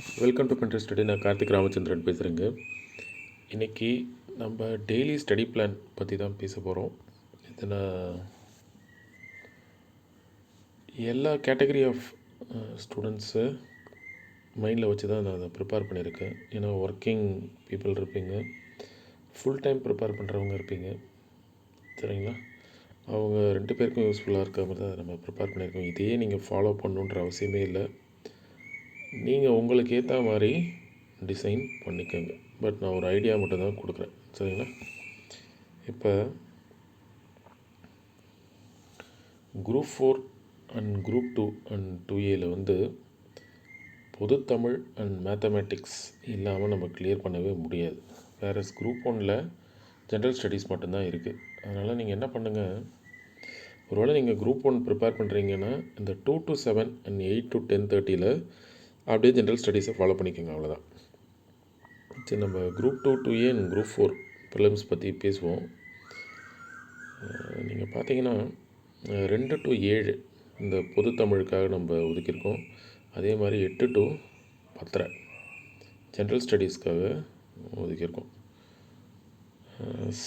Welcome to Pinterest study. நான் கார்த்திக் ராமச்சந்திரன் பேசுகிறேங்க. இன்றைக்கி நம்ம டெய்லி ஸ்டடி பிளான் பற்றி தான் பேச போகிறோம். இது நான் எல்லா கேட்டகரி ஆஃப் ஸ்டூடெண்ட்ஸு மைண்டில் வச்சு தான் நான் அதை ப்ரிப்பேர் பண்ணியிருக்கேன். ஏன்னா ஒர்க்கிங் பீப்புள் இருப்பீங்க, ஃபுல் டைம் ப்ரிப்பேர் பண்ணுறவங்க இருப்பீங்க, சரிங்களா? அவங்க 2 பேருக்கும் யூஸ்ஃபுல்லாக இருக்க மாதிரி தான் நம்ம ப்ரிப்பேர் பண்ணியிருக்கோம். இதையே நீங்கள் ஃபாலோ பண்ணணுன்ற அவசியமே இல்லை. நீங்கள் உங்களுக்கு ஏற்ற மாதிரி டிசைன் பண்ணிக்கோங்க. பட் நான் ஒரு ஐடியா மட்டும் தான் கொடுக்குறேன், சரிங்களா? இப்போ குரூப் 4 அண்ட் குரூப் 2 அண்ட் 2Aயில் வந்து பொது தமிழ் அண்ட் மேத்தமேட்டிக்ஸ் இல்லாமல் நம்ம கிளியர் பண்ணவே முடியாது. வேறு குரூப் 1ல் ஜென்ரல் ஸ்டடீஸ் மட்டும்தான் இருக்குது. அதனால் நீங்கள் என்ன பண்ணுங்கள், ஒருவேளை நீங்கள் குரூப் 1 ப்ரிப்பேர் பண்ணுறீங்கன்னா இந்த 2 to 7 அண்ட் 8 to 10:30 அப்படியே ஜென்ரல் ஸ்டடீஸை ஃபாலோ பண்ணிக்கோங்க, அவ்வளோதான். சரி, நம்ம group 2, 2A and group 4 prelims பற்றி பேசுவோம். நீங்கள் பார்த்தீங்கன்னா 2 to 7 இந்த பொது தமிழுக்காக நம்ம ஒதுக்கியிருக்கோம். அதே மாதிரி 8 to 10 ஜென்ரல் ஸ்டடீஸ்க்காக ஒதுக்கியிருக்கோம்.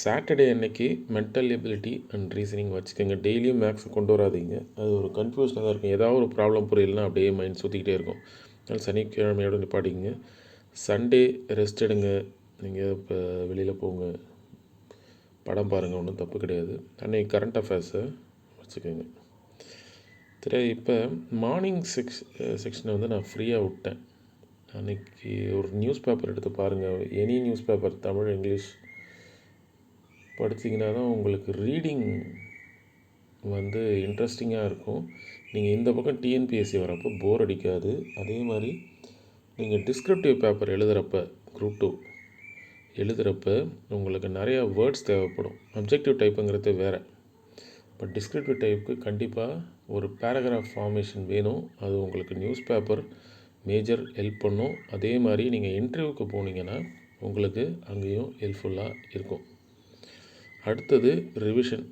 சாட்டர்டே அன்னைக்கு மென்டல் எபிலிட்டி அண்ட் ரீசனிங் வச்சுக்கோங்க. டெய்லியும் மேக்ஸை கொண்டு வராதிங்க, அது ஒரு கன்ஃபியூஷனாக தான் இருக்கும். ஏதாவது ஒரு ப்ராப்ளம் புரியலன்னா அப்படியே மைண்ட் சுற்றிக்கிட்டே இருக்கும். அதனால் சனிக்கிழமையோடு நிப்பாட்டிங்க. சண்டே ரெஸ்ட் எடுங்க. நீங்கள் இப்போ வெளியில் போங்க, படம் பாருங்கள், ஒன்றும் தப்பு கிடையாது. அன்றைக்கி கரண்ட் அஃபேர்ஸை வச்சுக்கோங்க. சரி, இப்போ மார்னிங் செக்ஷனை வந்து நான் ஃப்ரீயாக விட்டேன். அன்றைக்கி ஒரு நியூஸ் பேப்பர் எடுத்து பாருங்கள். Any news paper, Tamil English படிச்சிங்கன்னா தான் உங்களுக்கு ரீடிங் வந்து இன்ட்ரெஸ்டிங்காக இருக்கும். நீங்கள் இந்த பக்கம் டிஎன்பிஎஸ்சி வரப்போ போர் அடிக்காது. அதே மாதிரி நீங்கள் டிஸ்கிரிப்டிவ் பேப்பர் எழுதுகிறப்ப, குரூப் 2 எழுதுகிறப்ப உங்களுக்கு நிறையா வேர்ட்ஸ் தேவைப்படும். அப்ஜெக்டிவ் டைப்புங்கிறது வேறு. பட் டிஸ்கிரிப்டிவ் டைப்புக்கு கண்டிப்பாக ஒரு பேராகிராஃப் ஃபார்மேஷன் வேணும். அது உங்களுக்கு நியூஸ் பேப்பர் மேஜர் ஹெல்ப் பண்ணும். அதே மாதிரி நீங்கள் இன்டர்வியூக்கு போனீங்கன்னா உங்களுக்கு அங்கேயும் ஹெல்ப்ஃபுல்லாக இருக்கும். அடுத்தது ரிவிஷன்.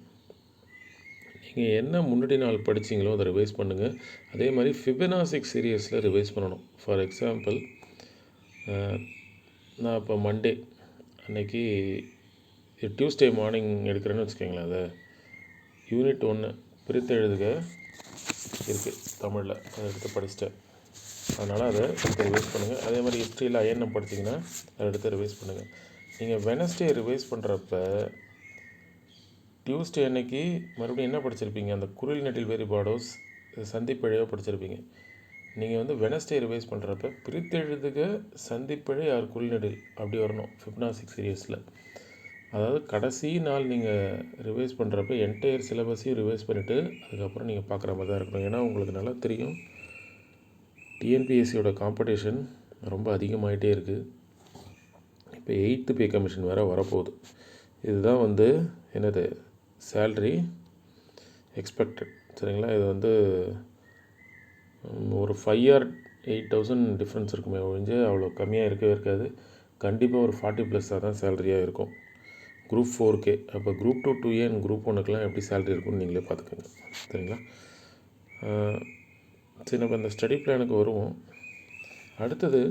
நீங்கள் என்ன முன்னாடி நாள் படிச்சிங்களோ அதை ரிவைஸ் பண்ணுங்கள். அதே மாதிரி ஃபிபனாசிக் சீரியஸில் ரிவைஸ் பண்ணணும். ஃபார் எக்ஸாம்பிள், நான் இப்போ மண்டே அன்றைக்கி டியூஸ்டே மார்னிங் எடுக்கிறேன்னு வச்சுக்கோங்களேன். அதை யூனிட் 1 பிரித்து எழுதுக இருக்குது தமிழில், அதை எடுத்து படிச்சிட்டேன். அதனால் அதை எடுத்து ரிவைஸ் பண்ணுங்கள். அதே மாதிரி ஹிஸ்ட்ரியில் ஐஎன்எம் படிச்சிங்கன்னா அதை எடுத்து ரிவைஸ் பண்ணுங்கள். நீங்கள் வெனஸ்டே ரிவைஸ் பண்ணுறப்ப டியூஸ்டே அன்னைக்கு மறுபடியும் என்ன படிச்சிருப்பீங்க, அந்த குரில் நெட்டில் வேறுபாடோஸ் சந்திப்பிழையோ படிச்சிருப்பீங்க. நீங்கள் வந்து வெனஸ்டே ரிவைஸ் பண்ணுறப்ப பிரித்தெழுதுக சந்திப்பிழை யார் குரில் நெடில் அப்படி வரணும் ஃபிப்னாசிக் சீரியஸில். அதாவது கடைசி நாள் நீங்கள் ரிவைஸ் பண்ணுறப்ப என்டையர் சிலபஸையும் ரிவைஸ் பண்ணிவிட்டு அதுக்கப்புறம் நீங்கள் பார்க்குற மாதிரி தான் இருக்கணும். ஏன்னா உங்களுக்கு நல்லா தெரியும், டிஎன்பிஎஸ்சியோட காம்படிஷன் ரொம்ப அதிகமாகிட்டே இருக்குது. இப்போ 8th பே கமிஷன் வேறு வரப்போகுது. இதுதான் வந்து என்னது சேல்ரி எக்ஸ்பெக்டட், சரிங்களா? இது வந்து ஒரு 5 or 8,000 டிஃப்ரென்ஸ் இருக்குமே ஒழிஞ்சு அவ்வளோ கம்மியாக இருக்கவே இருக்காது. கண்டிப்பாக ஒரு 40+ தான் சேலரியாக இருக்கும் குரூப் 4K. அப்போ குரூப் 2, 2A அண்ட் குரூப் 1க்கெலாம் எப்படி சேலரி இருக்குன்னு நீங்களே பார்த்துக்கோங்க, சரிங்களா? சரி, நம்ம இந்த ஸ்டடி பிளானுக்கு வருவோம். அடுத்தது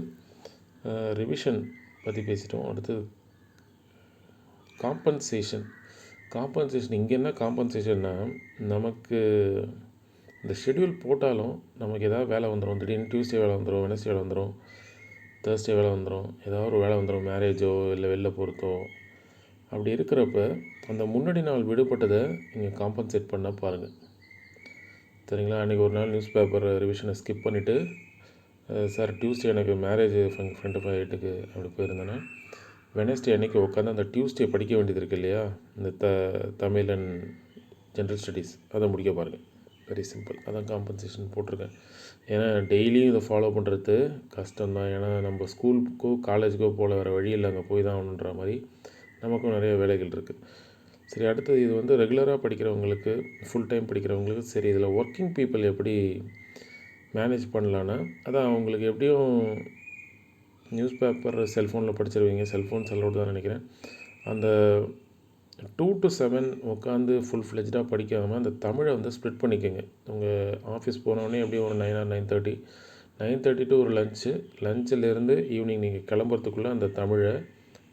ரிவிஷன் பற்றி பேசிட்டோம். அடுத்தது காம்பன்சேஷன். இங்கே என்ன காம்பன்சேஷன்னா, நமக்கு இந்த ஷெட்யூல் போட்டாலும் நமக்கு ஏதாவது வேலை வந்துடும். திடீர்னு டியூஸ்டே வேலை வந்துடும், வெனஸ்டே வேலை வந்துடும், தேர்ஸ்டே வேலை வந்துடும், ஏதாவது ஒரு வேலை வந்துடும், மேரேஜோ இல்லை வெளில போகிறதோ. அப்படி இருக்கிறப்ப அந்த முன்னாடி நாள் விடுபட்டதை நீங்கள் காம்பன்சேட் பண்ண பாருங்கள், சரிங்களா? அன்றைக்கி ஒரு நாள் நியூஸ் பேப்பர் ரிவிஷனை ஸ்கிப் பண்ணிவிட்டு, சார் டியூஸ்டே எனக்கு மேரேஜ் ஃப்ரெண்டு 8க்கு அப்படி போயிருந்தேன்னா வெனஸ்டே அன்றைக்கி உட்காந்து அந்த டியூஸ்டே படிக்க வேண்டியது இருக்குது இல்லையா, இந்த தமிழ் அண்ட் ஜென்ரல் ஸ்டடீஸ், அதை முடிக்க பாருங்கள். Very simple. அதான் காம்பன்சேஷன் போட்டிருக்கேன். ஏன்னா டெய்லியும் இதை ஃபாலோ பண்ணுறது கஷ்டம்தான். ஏன்னா நம்ம ஸ்கூலுக்கோ காலேஜுக்கோ போல் வேறு வழி இல்லை, அங்கே போய் தான் ஆகணுன்ற மாதிரி நமக்கும் நிறைய வேலைகள் இருக்குது. சரி, அடுத்தது இது வந்து ரெகுலராக படிக்கிறவங்களுக்கு, ஃபுல் டைம் படிக்கிறவங்களுக்கு. சரி, இதில் ஒர்க்கிங் பீப்புள் எப்படி மேனேஜ் பண்ணலான்னா, அதான் அவங்களுக்கு எப்படியும் நியூஸ் பேப்பர் செல்ஃபோனில் படிச்சிருவீங்க. செல்ஃபோன் செல்லோடு தான் நினைக்கிறேன். அந்த 2 to 7 உட்காந்து ஃபுல் ஃப்ளெஜ்டாக படிக்காமல் அந்த தமிழை வந்து ஸ்ப்ளிட் பண்ணிக்கோங்க. உங்கள் ஆஃபீஸ் போனோடனே எப்படியும் ஒரு 9 or 9:30 9:30 to ஒரு லஞ்சிலேருந்து ஈவினிங் நீங்கள் கிளம்புறதுக்குள்ளே அந்த தமிழை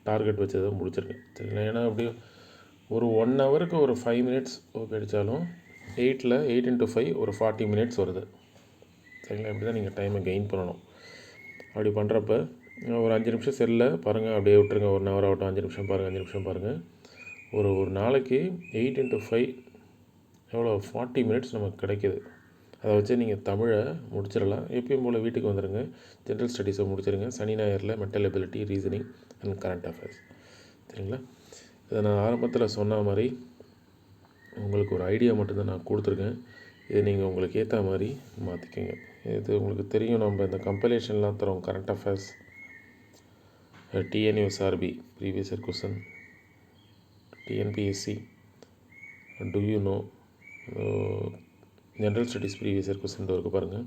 டார்கெட் வச்சதை முடிச்சிருங்க. சரிங்களா? ஏன்னா அப்படி ஒரு 1 ஹவருக்கு ஒரு 5 மினிட்ஸ் ஓகே அடித்தாலும் 8 into 5 ஒரு 40 மினிட்ஸ் வருது. சரிங்களா? இப்படி தான் நீங்கள் டைமை கெயின் பண்ணணும். அப்படி பண்ணுறப்ப ஒரு 5 நிமிஷம் செல்லில் பாருங்கள், அப்படியே விட்டுருங்க. 1 ஹவர் ஆகட்டும், 5 நிமிஷம் பாருங்கள். ஒரு நாளைக்கு 8 into 5 எவ்வளோ 40 மினிட்ஸ் நமக்கு கிடைக்கிது. அதை வச்சு நீங்கள் தமிழை முடிச்சிடலாம். எப்பயும் போல் வீட்டுக்கு வந்துடுங்க, ஜென்ரல் ஸ்டடீஸை முடிச்சிடுங்க. சனி ஞாயிறில் mental ability, reasoning and current affairs. சரிங்களா? இதை நான் ஆரம்பத்தில் சொன்ன மாதிரி உங்களுக்கு ஒரு ஐடியா மட்டும்தான் நான் கொடுத்துருக்கேன். இதை நீங்கள் உங்களுக்கு ஏற்ற மாதிரி மாற்றிக்கோங்க. இது உங்களுக்கு தெரியும், நம்ம இந்த கம்பைலேஷன்லாம் தரோம். Current affairs, TNUSRB previous year question, TNPSC, do you know, general studies previous year question இருக்குது பாருங்கள்.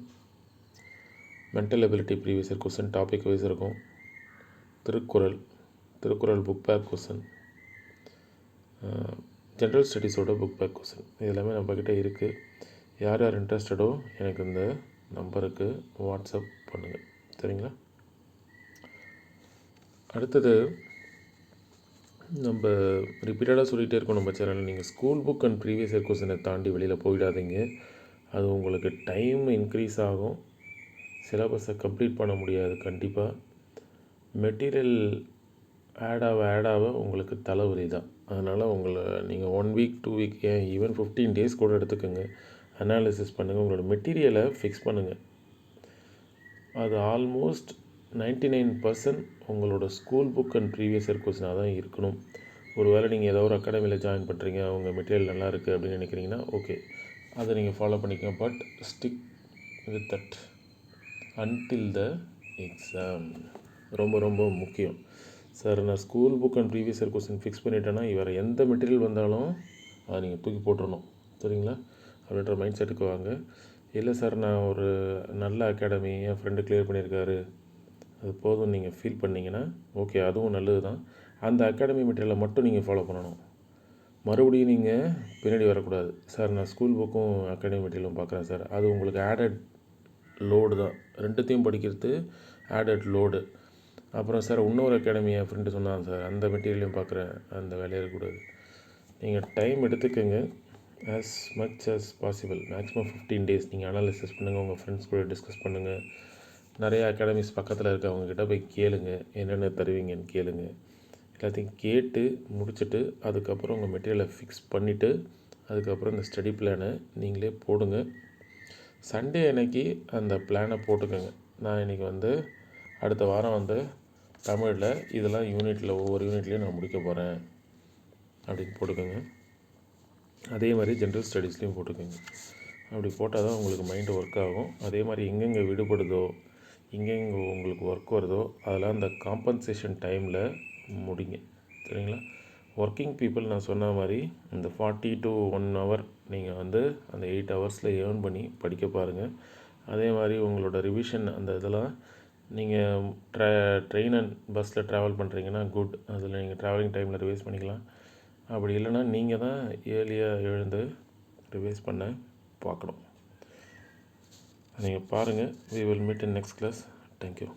Mental ability previous year question topic wise இருக்கும். Thirukkural book back question, general ஸ்டடீஸோட புக் பேக் கொஸ்டின், இது எல்லாமே நம்மக்கிட்ட இருக்குது. யார் யார் இன்ட்ரெஸ்டடோ எனக்கு இந்த நம்பருக்கு வாட்ஸ்அப் பண்ணுங்கள். சரிங்களா? அடுத்தது நம்ம ரிப்பீட்டடாக சொல்லிகிட்டே இருக்கோம் நம்ம சேனலில், நீங்கள் school book and previous year கொஸ்டினை தாண்டி வெளியில் போயிடாதீங்க. அது உங்களுக்கு டைம் இன்க்ரீஸ் ஆகும், சிலபஸை கம்ப்ளீட் பண்ண முடியாது. கண்டிப்பாக மெட்டீரியல் ஆட் ஆக உங்களுக்கு தலைவலி தான். அதனால் நீங்கள் 1 வீக் 2 வீக் ஏன் ஈவன் 15 டேஸ் கூட எடுத்துக்கோங்க. அனாலிசிஸ் பண்ணுங்கள், உங்களோட மெட்டீரியலை ஃபிக்ஸ் பண்ணுங்கள். அது ஆல்மோஸ்ட் 99% உங்களோட school book and previous year கொஸ்டினாக தான் இருக்கணும். ஒரு வேளை நீங்கள் ஏதோ ஒரு அகாடமியில் ஜாயின் பண்ணுறீங்க, அவங்க மெட்டீரியல் நல்லா இருக்குது அப்படின்னு நினைக்கிறீங்கன்னா ஓகே, அதை நீங்கள் ஃபாலோ பண்ணிக்கோங்க. But stick with that until the exam. ரொம்ப ரொம்ப முக்கியம். சார் நான் school book and previous year question fix பண்ணிட்டேன்னா வேறு எந்த மெட்டீரியல் வந்தாலும் அதை நீங்கள் தூக்கி போட்டுடணும். சரிங்களா? அப்படின்ற மைண்ட் செட்டுக்கு வாங்க. இல்லை சார் நான் ஒரு நல்ல அகாடமி என் ஃப்ரெண்டு கிளியர் பண்ணியிருக்காரு, அது போதும் நீங்கள் ஃபீல் பண்ணிங்கன்னா ஓகே, அதுவும் நல்லது தான். அந்த அகாடமி மெட்டீரியலை மட்டும் நீங்கள் ஃபாலோ பண்ணணும். மறுபடியும் நீங்கள் பின்னாடி வரக்கூடாது. சார் நான் ஸ்கூல் புக்கும் அகாடமி மெட்டீரியலும் பார்க்குறேன் சார், அது உங்களுக்கு ஆடட் லோடு தான். ரெண்டுத்தையும் படிக்கிறது ஆடட் லோடு. அப்புறம் சார் இன்னொரு அகாடமி என் ஃப்ரெண்டு சொன்னாங்க சார், அந்த மெட்டீரியலையும் பார்க்குறேன், அந்த வேலையாக இருக்கக்கூடாது. நீங்கள் டைம் எடுத்துக்கோங்க, as much as possible, maximum 15 days நீங்கள் அனாலிசிஸ் பண்ணுங்கள். உங்கள் ஃப்ரெண்ட்ஸ் கூட டிஸ்கஸ் பண்ணுங்கள். நிறைய அகாடமிஸ் பக்கத்தில் இருக்க அவங்கக்கிட்ட போய் கேளுங்க, என்னென்ன தருவீங்கன்னு கேளுங்க. எல்லாத்தையும் கேட்டு முடிச்சுட்டு அதுக்கப்புறம் உங்கள் மெட்டீரியலை ஃபிக்ஸ் பண்ணிவிட்டு அதுக்கப்புறம் இந்த ஸ்டடி பிளானை நீங்களே போடுங்க. சண்டே அன்னைக்கு அந்த பிளானை போட்டுக்கோங்க. நான் இன்றைக்கி அடுத்த வாரம் தமிழில் இதெல்லாம் ஒவ்வொரு யூனிட்லேயும் நான் முடிக்க போகிறேன் அப்படின்னு போட்டுக்கோங்க. அதே மாதிரி ஜென்ரல் ஸ்டடீஸ்லேயும் போட்டுக்கோங்க. அப்படி போட்டால் தான் உங்களுக்கு மைண்டு ஒர்க் ஆகும். அதே மாதிரி எங்கெங்கே விடுபடுதோ, எங்கெங்கே உங்களுக்கு ஒர்க் வருதோ அதெல்லாம் அந்த காம்பன்சேஷன் டைமில் முடிங்க. சரிங்களா? ஒர்க்கிங் பீப்புள் நான் சொன்ன மாதிரி இந்த 40 to 1 hour நீங்கள் அந்த 8 ஹவர்ஸில் ஏர்ன் பண்ணி படிக்க பாருங்கள். அதே மாதிரி உங்களோட ரிவிஷன் அந்த இதெல்லாம் நீங்கள் ட்ரெயின் அண்ட் பஸ்ஸில் ட்ராவல் பண்ணுறீங்கன்னா குட், அதில் நீங்கள் ட்ராவலிங் டைமில் ரிவைஸ் பண்ணிக்கலாம். அப்படி இல்லைன்னா நீங்கள் தான் ஏர்லியாக எழுந்து ரிவைஸ் பண்ண பார்க்கணும். நீங்கள் பாருங்கள். we will meet in next class. Thank you.